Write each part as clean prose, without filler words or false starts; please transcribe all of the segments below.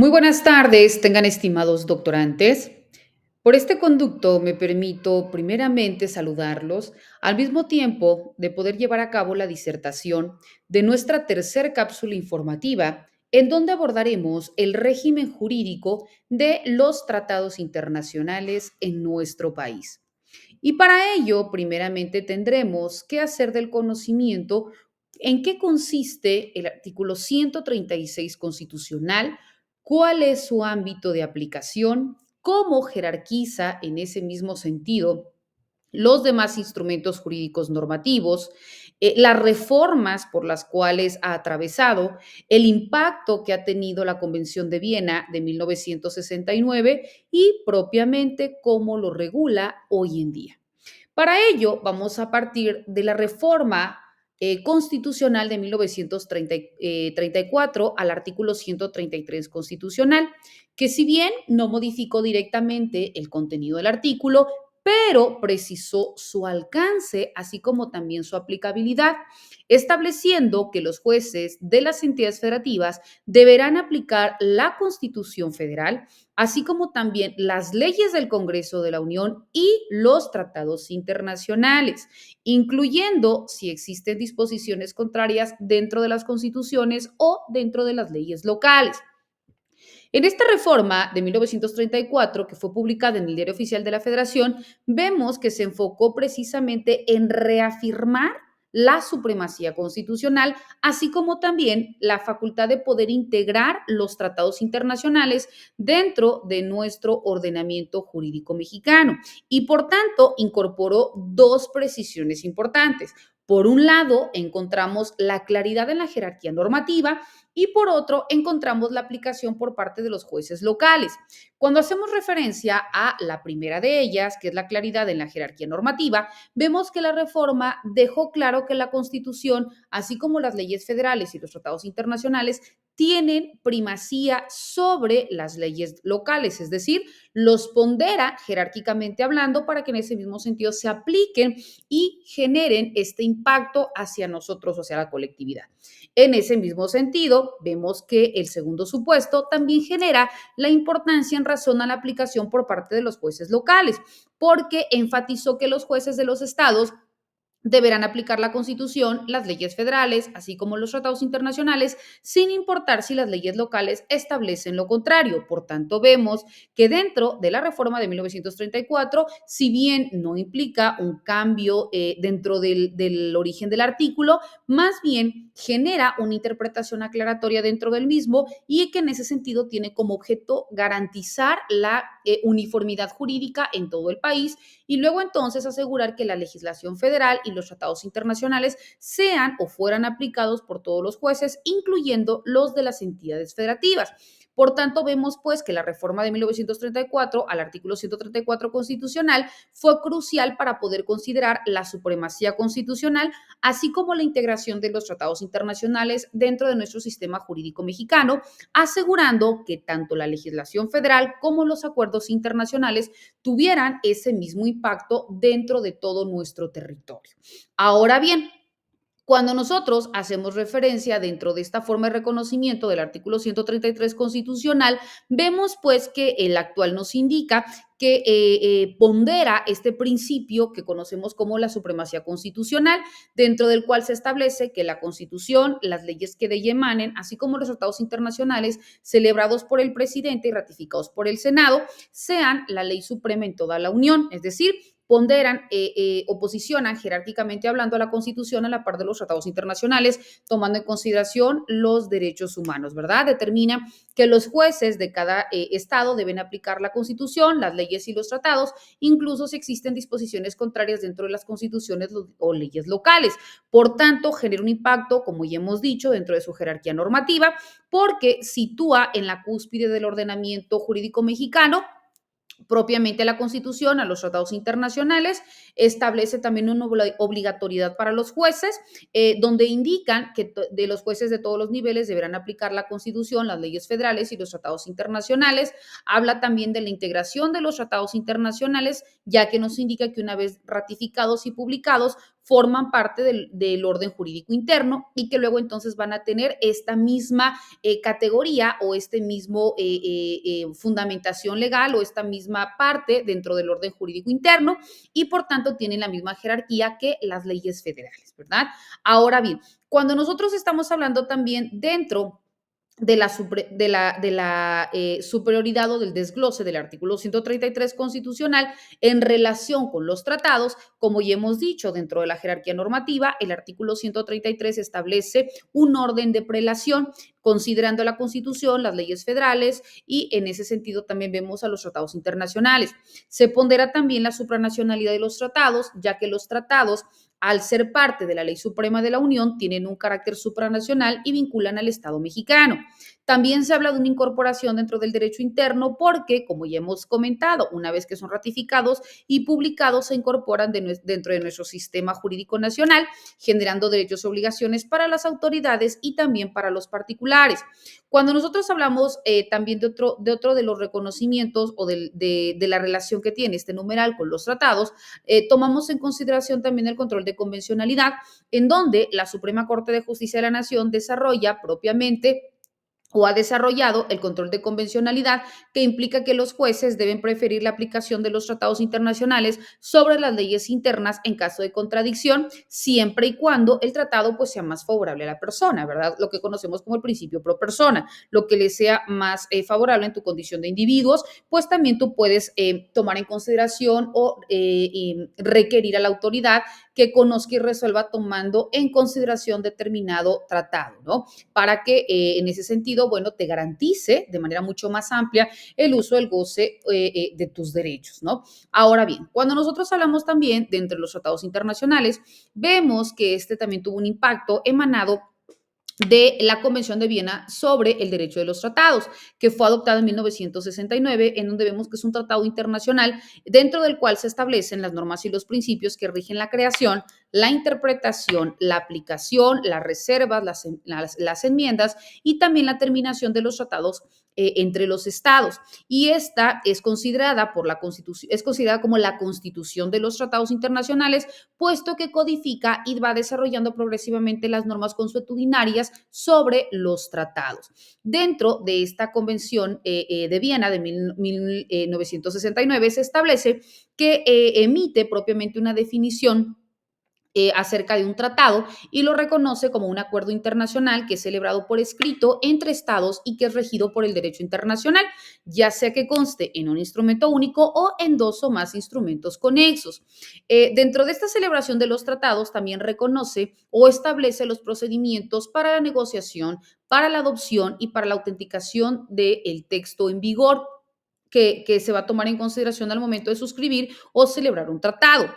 Muy buenas tardes, tengan estimados doctorantes. Por este conducto me permito primeramente saludarlos al mismo tiempo de poder llevar a cabo la disertación de nuestra tercer cápsula informativa, en donde abordaremos el régimen jurídico de los tratados internacionales en nuestro país. Y para ello, primeramente tendremos que hacer del conocimiento en qué consiste el artículo 136 constitucional, cuál es su ámbito de aplicación, cómo jerarquiza en ese mismo sentido los demás instrumentos jurídicos normativos, las reformas por las cuales ha atravesado, el impacto que ha tenido la Convención de Viena de 1969 y propiamente cómo lo regula hoy en día. Para ello, vamos a partir de la reforma constitucional de 1934 al artículo 133 constitucional, que si bien no modificó directamente el contenido del artículo, pero precisó su alcance, así como también su aplicabilidad, estableciendo que los jueces de las entidades federativas deberán aplicar la Constitución Federal, así como también las leyes del Congreso de la Unión y los tratados internacionales, incluyendo si existen disposiciones contrarias dentro de las constituciones o dentro de las leyes locales. En esta reforma de 1934, que fue publicada en el Diario Oficial de la Federación, vemos que se enfocó precisamente en reafirmar la supremacía constitucional, así como también la facultad de poder integrar los tratados internacionales dentro de nuestro ordenamiento jurídico mexicano. Y por tanto, incorporó dos precisiones importantes. Por un lado, encontramos la claridad en la jerarquía normativa y por otro, encontramos la aplicación por parte de los jueces locales. Cuando hacemos referencia a la primera de ellas, que es la claridad en la jerarquía normativa, vemos que la reforma dejó claro que la Constitución, así como las leyes federales y los tratados internacionales, tienen primacía sobre las leyes locales, es decir, los pondera jerárquicamente hablando para que en ese mismo sentido se apliquen y generen este impacto hacia nosotros, hacia la colectividad. En ese mismo sentido, vemos que el segundo supuesto también genera la importancia en razón a la aplicación por parte de los jueces locales, porque enfatizó que los jueces de los estados deberán aplicar la Constitución, las leyes federales, así como los tratados internacionales, sin importar si las leyes locales establecen lo contrario. Por tanto, vemos que dentro de la reforma de 1934, si bien no implica un cambio dentro del origen del artículo, más bien genera una interpretación aclaratoria dentro del mismo y que en ese sentido tiene como objeto garantizar la uniformidad jurídica en todo el país y luego entonces asegurar que la legislación federal y los tratados internacionales sean o fueran aplicados por todos los jueces, incluyendo los de las entidades federativas. Por tanto, vemos pues que la reforma de 1934 al artículo 134 constitucional fue crucial para poder considerar la supremacía constitucional, así como la integración de los tratados internacionales dentro de nuestro sistema jurídico mexicano, asegurando que tanto la legislación federal como los acuerdos internacionales tuvieran ese mismo impacto dentro de todo nuestro territorio. Ahora bien, cuando nosotros hacemos referencia dentro de esta forma de reconocimiento del artículo 133 constitucional, vemos pues que el actual nos indica que pondera este principio que conocemos como la supremacía constitucional, dentro del cual se establece que la Constitución, las leyes que de ella emanen, así como los tratados internacionales celebrados por el presidente y ratificados por el Senado, sean la ley suprema en toda la Unión, es decir, ponderan o posicionan jerárquicamente hablando a la Constitución a la par de los tratados internacionales, tomando en consideración los derechos humanos, ¿verdad? Determina que los jueces de cada estado deben aplicar la Constitución, las leyes y los tratados, incluso si existen disposiciones contrarias dentro de las constituciones o leyes locales. Por tanto, genera un impacto, como ya hemos dicho, dentro de su jerarquía normativa, porque sitúa en la cúspide del ordenamiento jurídico mexicano propiamente la Constitución, a los tratados internacionales, establece también una obligatoriedad para los jueces, donde indican que de los jueces de todos los niveles deberán aplicar la Constitución, las leyes federales y los tratados internacionales. Habla también de la integración de los tratados internacionales, ya que nos indica que una vez ratificados y publicados, forman parte del orden jurídico interno y que luego entonces van a tener esta misma categoría o este mismo fundamentación legal o esta misma parte dentro del orden jurídico interno y por tanto tienen la misma jerarquía que las leyes federales, ¿verdad? Ahora bien, cuando nosotros estamos hablando también dentro de la superioridad o del desglose del artículo 133 constitucional en relación con los tratados, como ya hemos dicho, dentro de la jerarquía normativa, el artículo 133 establece un orden de prelación considerando la Constitución, las leyes federales y en ese sentido también vemos a los tratados internacionales. Se pondera también la supranacionalidad de los tratados, ya que los tratados al ser parte de la ley suprema de la Unión, tienen un carácter supranacional y vinculan al Estado mexicano. También se habla de una incorporación dentro del derecho interno porque, como ya hemos comentado, una vez que son ratificados y publicados, se incorporan dentro de nuestro sistema jurídico nacional, generando derechos y obligaciones para las autoridades y también para los particulares. Cuando nosotros hablamos también de otro de los reconocimientos o de la relación que tiene este numeral con los tratados, tomamos en consideración también el control de convencionalidad, en donde la Suprema Corte de Justicia de la Nación desarrolla propiamente o ha desarrollado el control de convencionalidad, que implica que los jueces deben preferir la aplicación de los tratados internacionales sobre las leyes internas en caso de contradicción, siempre y cuando el tratado pues sea más favorable a la persona, ¿verdad? Lo que conocemos como el principio pro persona, lo que le sea más favorable en tu condición de individuos, pues también tú puedes tomar en consideración o requerir a la autoridad que conozca y resuelva tomando en consideración determinado tratado, ¿no? Para que en ese sentido, bueno, te garantice de manera mucho más amplia el uso, el goce de tus derechos, ¿no? Ahora bien, cuando nosotros hablamos también de entre los tratados internacionales, vemos que este también tuvo un impacto emanado de la Convención de Viena sobre el derecho de los tratados, que fue adoptada en 1969, en donde vemos que es un tratado internacional dentro del cual se establecen las normas y los principios que rigen la creación, la interpretación, la aplicación, las reservas, las enmiendas y también la terminación de los tratados entre los estados. Y esta es considerada por la Constitución, es considerada como la Constitución de los tratados internacionales, puesto que codifica y va desarrollando progresivamente las normas consuetudinarias sobre los tratados. Dentro de esta Convención de Viena de 1969 se establece que emite propiamente una definición acerca de un tratado y lo reconoce como un acuerdo internacional que es celebrado por escrito entre estados y que es regido por el derecho internacional, ya sea que conste en un instrumento único o en dos o más instrumentos conexos. Dentro de esta celebración de los tratados también reconoce o establece los procedimientos para la negociación, para la adopción y para la autenticación del texto en vigor que se va a tomar en consideración al momento de suscribir o celebrar un tratado.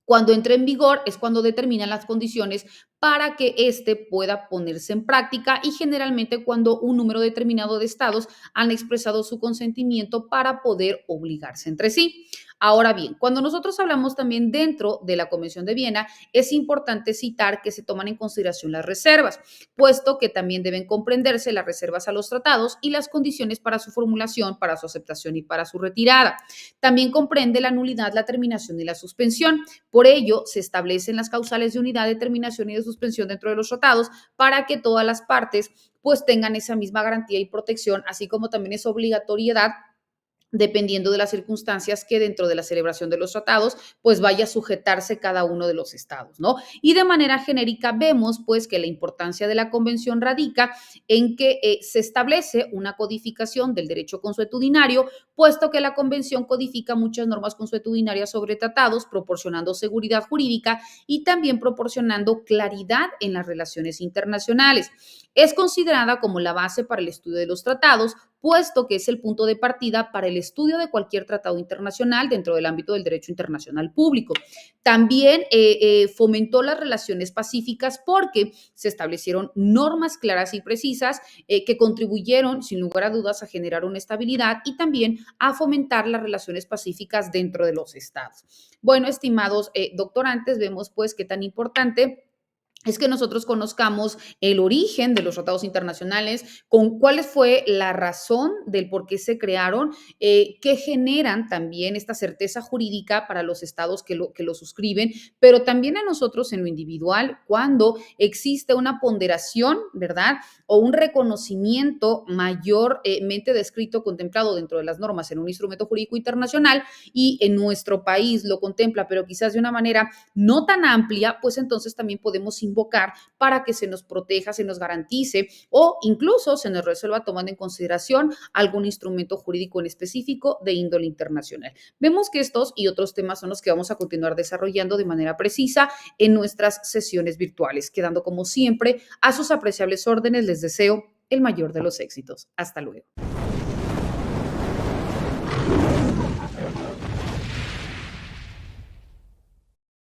Cuando entre en vigor es cuando determinan las condiciones para que éste pueda ponerse en práctica y generalmente cuando un número determinado de estados han expresado su consentimiento para poder obligarse entre sí. Ahora bien, cuando nosotros hablamos también dentro de la Convención de Viena, es importante citar que se toman en consideración las reservas, puesto que también deben comprenderse las reservas a los tratados y las condiciones para su formulación, para su aceptación y para su retirada. También comprende la nulidad, la terminación y la suspensión. Por ello, se establecen las causales de unidad, determinación y de suspensión dentro de los tratados para que todas las partes pues tengan esa misma garantía y protección, así como también esa obligatoriedad dependiendo de las circunstancias que dentro de la celebración de los tratados, pues vaya a sujetarse cada uno de los estados, ¿no? Y de manera genérica vemos, pues, que la importancia de la convención radica en que se establece una codificación del derecho consuetudinario, puesto que la convención codifica muchas normas consuetudinarias sobre tratados, proporcionando seguridad jurídica y también proporcionando claridad en las relaciones internacionales. Es considerada como la base para el estudio de los tratados, puesto que es el punto de partida para el estudio de cualquier tratado internacional dentro del ámbito del derecho internacional público. También fomentó las relaciones pacíficas porque se establecieron normas claras y precisas que contribuyeron, sin lugar a dudas, a generar una estabilidad y también a fomentar las relaciones pacíficas dentro de los estados. Bueno, estimados doctorantes, vemos pues qué tan importante es que nosotros conozcamos el origen de los tratados internacionales, con cuál fue la razón del por qué se crearon, que generan también esta certeza jurídica para los estados que lo suscriben, pero también a nosotros en lo individual, cuando existe una ponderación, ¿verdad? O un reconocimiento mayormente descrito, contemplado dentro de las normas en un instrumento jurídico internacional y en nuestro país lo contempla, pero quizás de una manera no tan amplia, pues entonces también podemos invocar para que se nos proteja, se nos garantice o incluso se nos resuelva tomando en consideración algún instrumento jurídico en específico de índole internacional. Vemos que estos y otros temas son los que vamos a continuar desarrollando de manera precisa en nuestras sesiones virtuales, quedando como siempre a sus apreciables órdenes. Les deseo el mayor de los éxitos. Hasta luego.